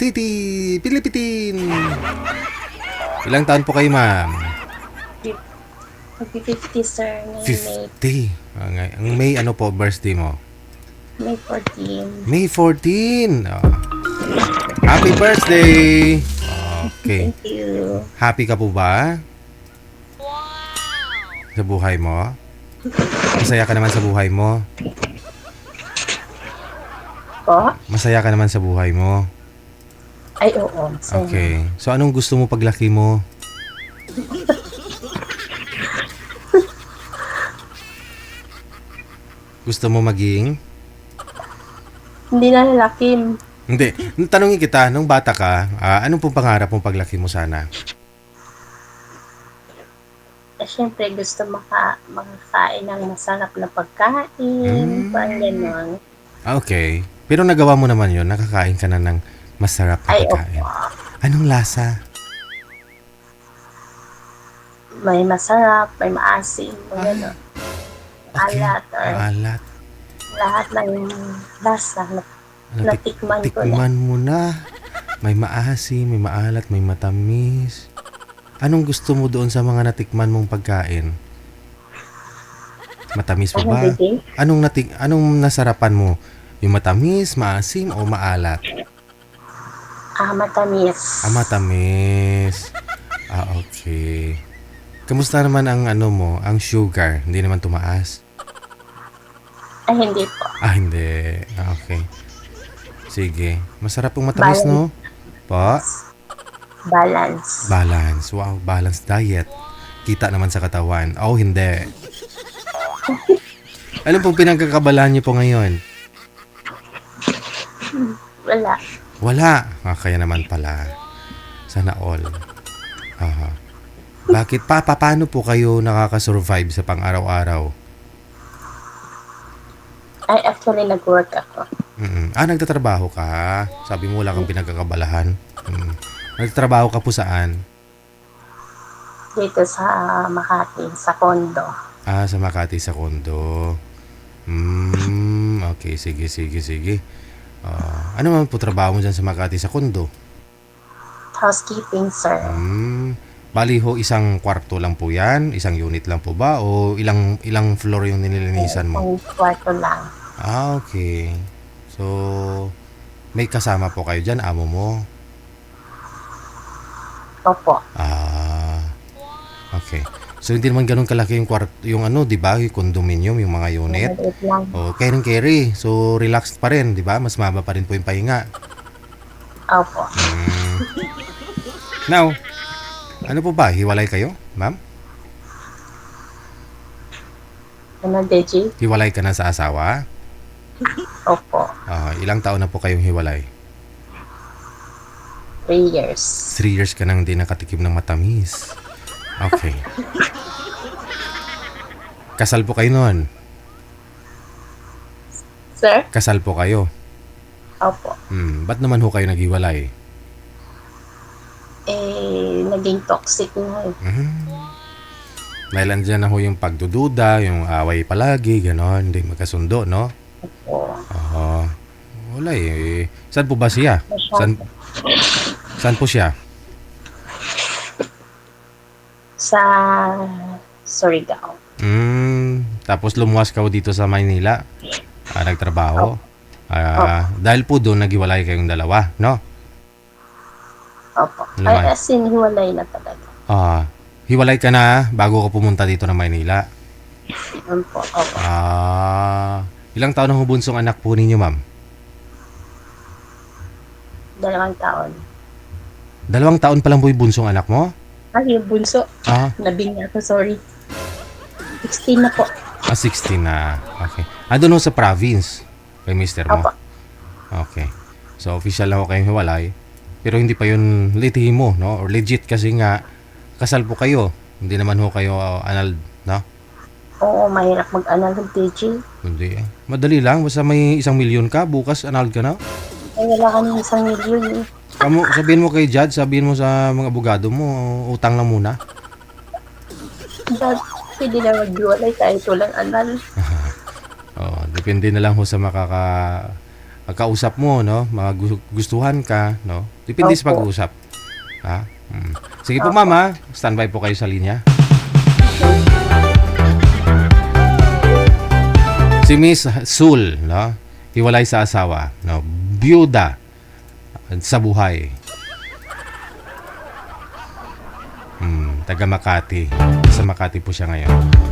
Titi Pilipitin. Ilang taon po kayo, ma'am? Mag-50, sir, ngayong 50. Ang May ano po birthday mo? May 14. May 14. Oh. Happy birthday. Okay. Thank you. Happy ka po ba? Sa buhay mo? Masaya ka naman sa buhay mo? Po? Masaya ka naman sa buhay mo? Ay, oo. Sir. Okay. So, anong gusto mo paglaki mo? Gusto mo maging? Hindi na lalakim. Hindi. Tanungin kita, nung bata ka, anong pong pangarap mong paglaki mo sana? Siyempre, gusto makakain ng masarap na pagkain. Parang gano'n. Okay. Pero nagawa mo naman yun. Nakakain ka na ng masarap na Ay, pagkain. opo. Anong lasa? May masarap, may maasim, gano'n. Okay. Alat, or Alat. lahat ng lasa na natikman ko na. Tikman mo na. May maasim, may maalat, may matamis. Anong gusto mo doon sa mga natikman mong pagkain? Matamis pa Ano, ba? baby? Anong nasarapan mo? Yung matamis, maasim, o maalat? Matamis. Matamis. Okay. Kamusta naman ang ang sugar? Hindi naman tumaas? Ay, hindi po. Hindi. Okay. Sige. Masarap yung matamis, no? Po? Balance. Balance. Wow, balanced diet. Kita naman sa katawan. Oh, hindi. Ano pong pinagkakabalahan niyo po ngayon? Wala. Wala. Kaya naman pala. Sana all. Bakit pa? Paano po kayo nakaka-survive sa pang-araw-araw? Ay, actually, nag-work ako. Nagtatrabaho ka. Sabi mo wala kang pinagkakabalahan. Nagtatrabaho ka po saan? Dito sa Makati, sa condo. Sa Makati sa condo. Okay, sige. Ano man po trabaho mo dyan sa Makati sa condo? Housekeeping, sir. Bali ho, isang kwarto lang po yan? Isang unit lang po ba? O ilang floor yung nililinisan mo? Ang kwarto lang. Okay. So, may kasama po kayo dyan, amo mo? Opo. Okay. So, hindi naman ganun kalaki yung kwarto, yung di ba? Yung condominium, yung mga unit. Maliit lang. Carry. So, relaxed pa rin, di ba? Mas maba pa rin po yung pahinga. Opo. Now, ano po ba? Hiwalay kayo, ma'am? Ano, Deji? Hiwalay ka na sa asawa? Opo. Ilang taon na po kayong hiwalay? 3 years. 3 years ka nang di nakatikim ng matamis. Okay. Kasal po kayo noon? Sir? Kasal po kayo? Opo. Ba't naman ho kayo naghiwalay? Naging toxic na. Dahil andyan na ho yung pagdududa, yung away palagi, gano'n, hindi magkasundo, no? Opo. Wala eh. Saan po ba siya? Saan po siya? Sa Surigao. Tapos lumuwas ka ho dito sa Maynila? Nagtrabaho? Dahil po doon naghiwalay kayong dalawa, no? Opo. Ay, as in, hiwalay na talaga. Hiwalay ka na bago ka pumunta dito ng Maynila? Opo. Opo. Ilang taon ang bunsong anak po ninyo, ma'am? 2 taon. 2 taon pa lang po yung bunsong anak mo? Ay, yung bunso. Nabing ako, sorry. 16 na po. 16 na. Okay. Doon ho sa province kay mister mo? Opo. Okay. So, official lang ho kayong hiwalay. Pero hindi pa yun mo, no? Or legit kasi nga, kasal po kayo. Hindi naman ho kayo anal, no? Oo, mahirap mag-anal ng teaching. Hindi eh. Madali lang. Basta may 1 milyon ka, bukas anal ka na. Ay, wala ka ng 1 milyon eh. Sabihin mo kay judge, sabihin mo sa mga abogado mo, utang lang muna. Dad, pwede na mag-iwalay kahit walang anal. Depende na lang ho sa pagkausap mo, no? Mga gustuhan ka, no? Depende sa Opo. pag-uusap. Ha? Sige po, ma'am, ha? Standby po kayo sa linya. Si Miss Sul, no? Hiwalay sa asawa, no? Byuda sa buhay. Taga Makati. Sa Makati po siya ngayon.